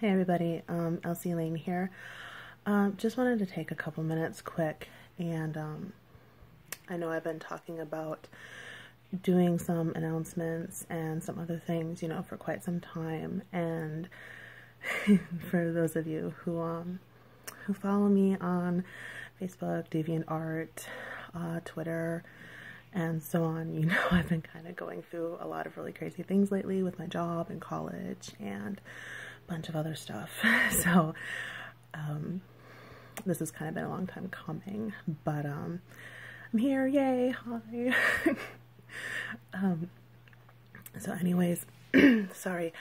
Hey everybody, Elsie Lane here. Just wanted to take a couple minutes quick, and I know I've been talking about doing some announcements and some other things, for quite some time, and for those of you who follow me on Facebook, DeviantArt, Twitter, and so on, I've been kind of going through a lot of really crazy things lately with my job and college and a bunch of other stuff. So this has kind of been a long time coming, but I'm here, yay, hi. So anyways, sorry,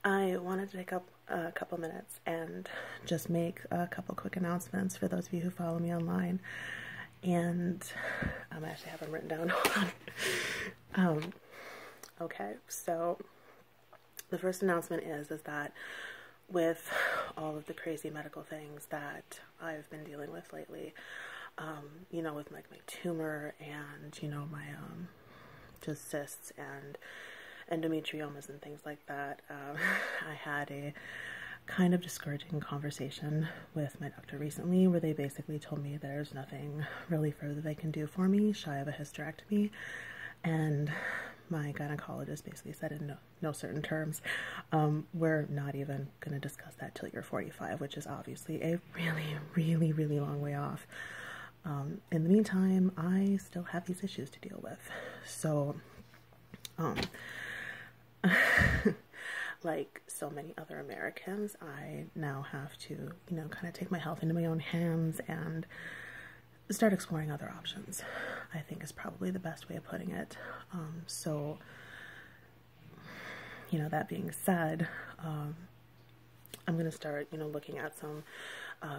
I wanted to take up a couple minutes and just make a couple quick announcements for those of you who follow me online. And I actually have them written down. Okay, so the first announcement is that with all of the crazy medical things that I've been dealing with lately, with like my tumor and my just cysts and endometriomas and things like that, I had a kind of discouraging conversation with my doctor recently where they basically told me there's nothing really further they can do for me shy of a hysterectomy, and my gynecologist basically said in no certain terms, we're not even going to discuss that till you're 45, which is obviously a really long way off. In the meantime, I still have these issues to deal with, so like so many other Americans, I now have to, kind of take my health into my own hands and start exploring other options, I think is probably the best way of putting it. So, that being said, I'm going to start, looking at some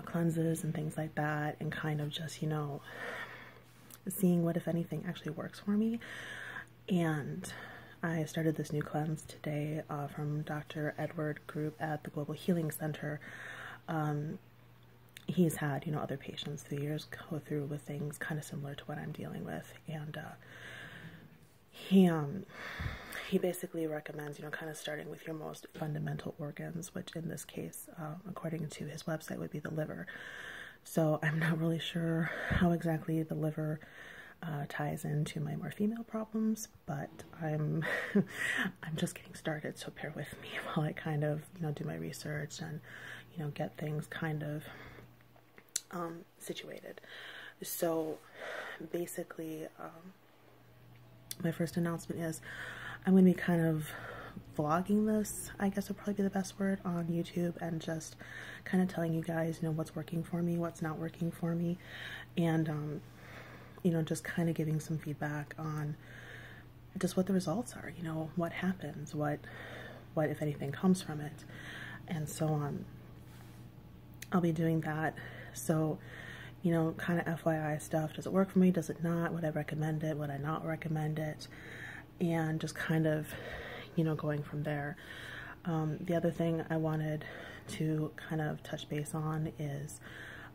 cleanses and things like that, and kind of just, seeing what, if anything, actually works for me. And I started this new cleanse today from Dr. Edward Group at the Global Healing Center. He's had, other patients through the years go through with things kind of similar to what I'm dealing with, and he basically recommends, kind of starting with your most fundamental organs, which in this case, according to his website, would be the liver. So I'm not really sure how exactly the liver ties into my more female problems, but I'm just getting started, so bear with me while I kind of do my research and get things kind of situated. So basically, my first announcement is I'm going to be kind of vlogging this, I guess would probably be the best word, on YouTube, and just kind of telling you guys what's working for me, what's not working for me, and just kind of giving some feedback on just what the results are, what happens, what if anything comes from it, and so on. I'll be doing that. So, kind of FYI stuff. Does it work for me? Does it not? Would I recommend it? Would I not recommend it? And just kind of, going from there. The other thing I wanted to kind of touch base on is,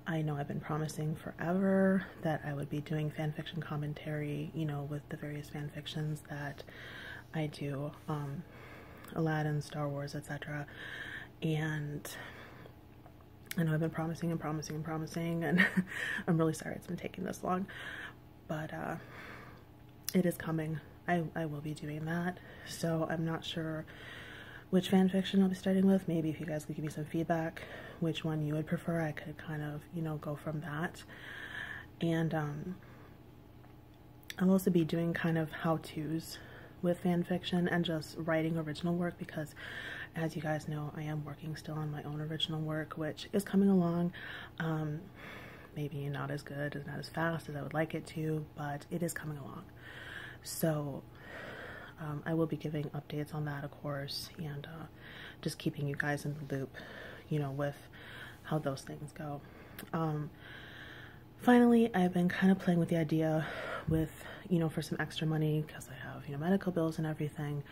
I know I've been promising forever that I would be doing fanfiction commentary, with the various fanfictions that I do, Aladdin, Star Wars, etc. And I know I've been promising, and I'm really sorry it's been taking this long, but it is coming. I will be doing that. So I'm not sure which fanfiction I'll be starting with. Maybe if you guys could give me some feedback, which one you would prefer, I could kind of, go from that. And I'll also be doing kind of how-tos with fanfiction and just writing original work, because as you guys know, I am working still on my own original work, which is coming along. Maybe not as good, not as fast as I would like it to, but it is coming along. So I will be giving updates on that, of course, and just keeping you guys in the loop, with how those things go. Finally, I've been kind of playing with the idea with, for some extra money, because I have, medical bills and everything.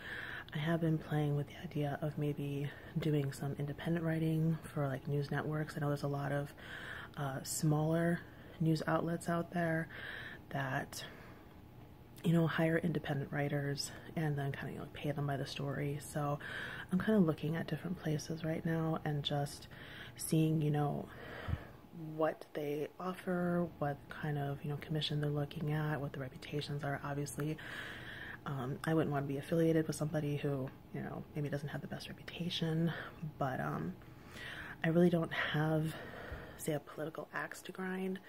I have been playing with the idea of maybe doing some independent writing for like news networks. I know there's a lot of smaller news outlets out there that you know, hire independent writers and then kind of, you know, pay them by the story. So I'm kind of looking at different places right now and just seeing, you know, what they offer, what kind of, you know, commission they're looking at, what the reputations are. Obviously, I wouldn't want to be affiliated with somebody who, you know, maybe doesn't have the best reputation, but I really don't have, say, a political axe to grind.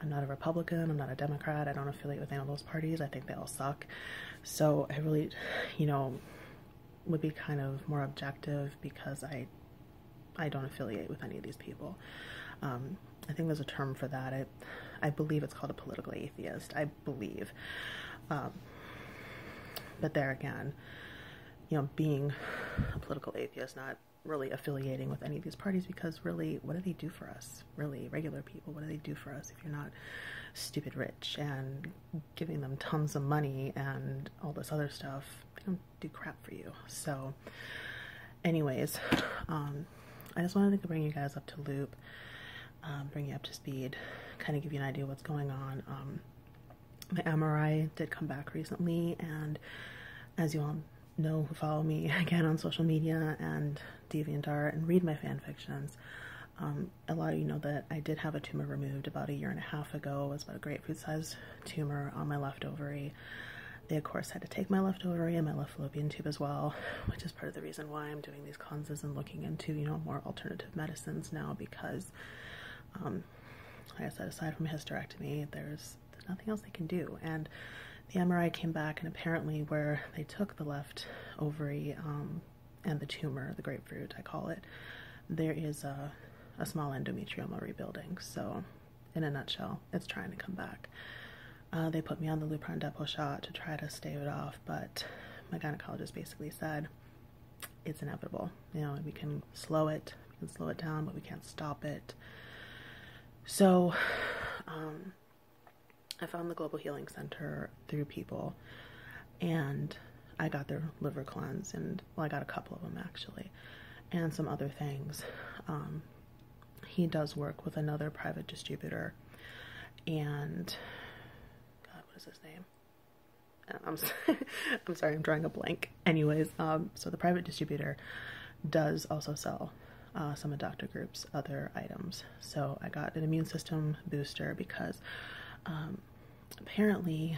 I'm not a Republican, I'm not a Democrat, I don't affiliate with any of those parties. I think they all suck. So I really, you know, would be kind of more objective because I don't affiliate with any of these people. I think there's a term for that. I believe it's called a political atheist, I believe. But there again, you know, being a political atheist, not really affiliating with any of these parties, because really, what do they do for us? Really, regular people, what do they do for us if you're not stupid rich and giving them tons of money and all this other stuff? They don't do crap for you. So anyways, I just wanted to bring you guys up to loop, bring you up to speed, kind of give you an idea of what's going on. My MRI did come back recently, and as you all know who follow me again on social media and DeviantArt and read my fan fictions, a lot of you know that I did have a tumor removed about 1.5 years ago. It was about a grapefruit-sized tumor on my left ovary. They, of course, had to take my left ovary and my left fallopian tube as well, which is part of the reason why I'm doing these cleanses and looking into, you know, more alternative medicines now, because, like I said, aside from hysterectomy, there's nothing else they can do. And the MRI came back, and apparently where they took the left ovary and the tumor, the grapefruit, I call it, there is a small endometrioma rebuilding. So in a nutshell, it's trying to come back. They put me on the Lupron depot shot to try to stave it off, but my gynecologist basically said it's inevitable. You know, we can slow it, we can slow it down, but we can't stop it. So I found the Global Healing Center through people, and I got their liver cleanse, and, well, I got a couple of them actually, and some other things. He does work with another private distributor, and God, what is his name? I'm sorry, I'm drawing a blank. Anyways, so the private distributor does also sell some of Dr. Group's other items. So I got an immune system booster because apparently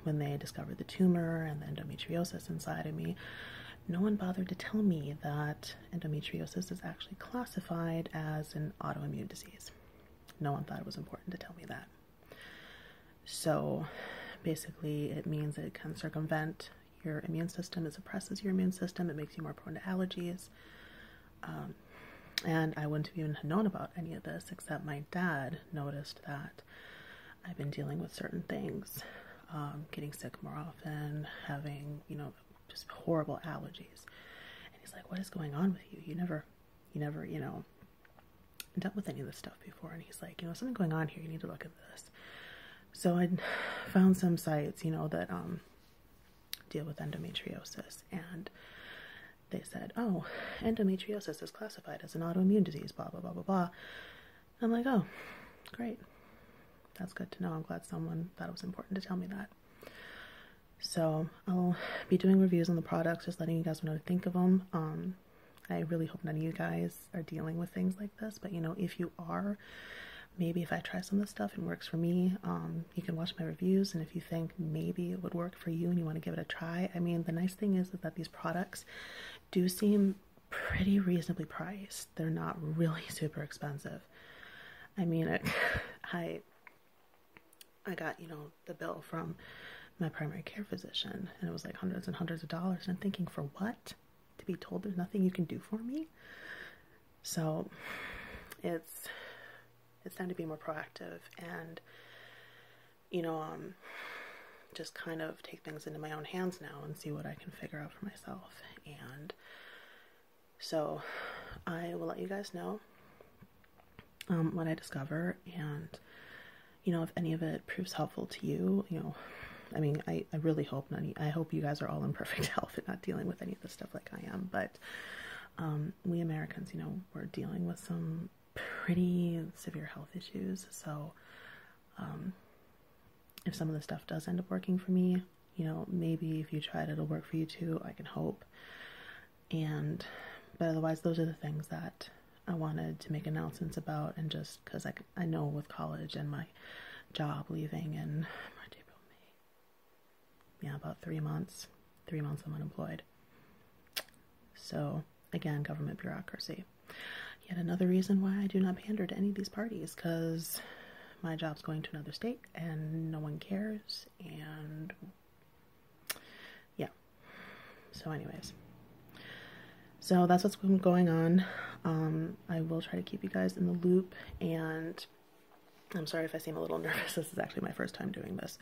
when they discovered the tumor and the endometriosis inside of me, no one bothered to tell me that endometriosis is actually classified as an autoimmune disease. No one thought it was important to tell me that. So basically it means it can circumvent your immune system, it suppresses your immune system, it makes you more prone to allergies. And I wouldn't have even known about any of this, except my dad noticed that I've been dealing with certain things, getting sick more often, having, you know, just horrible allergies. And he's like, what is going on with you? You never, you know, dealt with any of this stuff before. And he's like, you know, something going on here. You need to look at this. So I found some sites, you know, that deal with endometriosis, and they said, oh, endometriosis is classified as an autoimmune disease, blah, blah, blah, blah, blah. I'm like, oh, great. That's good to know. I'm glad someone thought it was important to tell me that. So I'll be doing reviews on the products, just letting you guys know what to think of them. I really hope none of you guys are dealing with things like this, but, you know, if you are, maybe if I try some of this stuff and works for me, you can watch my reviews, and if you think maybe it would work for you and you want to give it a try, I mean, the nice thing is that these products do seem pretty reasonably priced. They're not really super expensive. I mean, I got, you know, the bill from my primary care physician, and it was like hundreds and hundreds of dollars, and I'm thinking, for what? To be told there's nothing you can do for me? So it's time to be more proactive and, you know, just kind of take things into my own hands now and see what I can figure out for myself. And so I will let you guys know what I discover, and, you know, if any of it proves helpful to you, you know, I mean, I really hope I hope you guys are all in perfect health and not dealing with any of this stuff like I am, but we Americans, you know, we're dealing with some pretty severe health issues. So if some of the stuff does end up working for me, you know, maybe if you try it, it'll work for you too. I can hope. But otherwise, those are the things that I wanted to make announcements about, and just because I know with college and my job leaving in March, April, May, yeah, about 3 months. 3 months I'm unemployed. So again, government bureaucracy. Yet another reason why I do not pander to any of these parties, because my job's going to another state and no one cares, and yeah. So anyways, so that's what's been going on. I will try to keep you guys in the loop, and I'm sorry if I seem a little nervous. This is actually my first time doing this,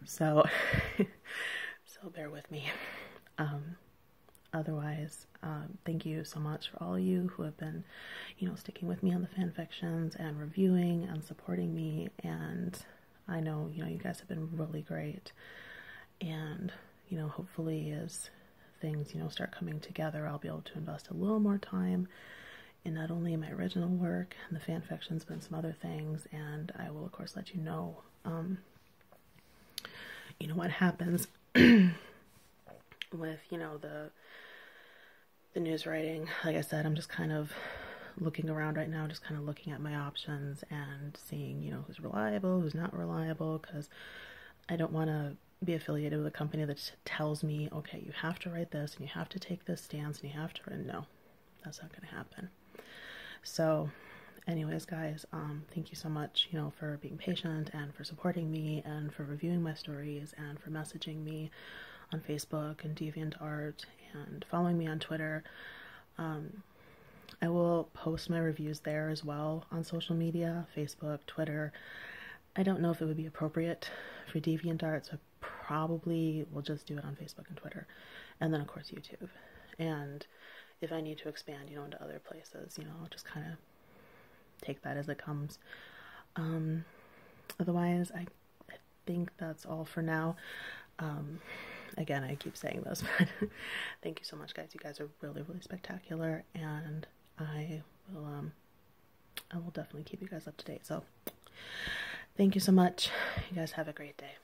so so bear with me. Otherwise, thank you so much for all of you who have been, you know, sticking with me on the fan fictions and reviewing and supporting me. And I know, you know, you guys have been really great. And, you know, hopefully as things, you know, start coming together, I'll be able to invest a little more time in not only my original work and the fan fictions, but in some other things. And I will, of course, let you know, you know, what happens with, you know, the news writing. Like I said, I'm just kind of looking around right now, just kind of looking at my options and seeing, you know, who's reliable, who's not reliable, because I don't want to be affiliated with a company that tells me, okay, you have to write this and you have to take this stance and you have to, and no, that's not going to happen. So anyways, guys, thank you so much, you know, for being patient and for supporting me and for reviewing my stories and for messaging me on Facebook and DeviantArt and following me on Twitter. I will post my reviews there as well on social media, Facebook, Twitter. I don't know if it would be appropriate for DeviantArt, so I probably will just do it on Facebook and Twitter, and then of course YouTube. And if I need to expand, you know, into other places, you know, I'll just kind of take that as it comes. Otherwise, I think that's all for now. Again, I keep saying this, but thank you so much, guys. You guys are really, really spectacular, and I will definitely keep you guys up to date. So thank you so much. You guys have a great day.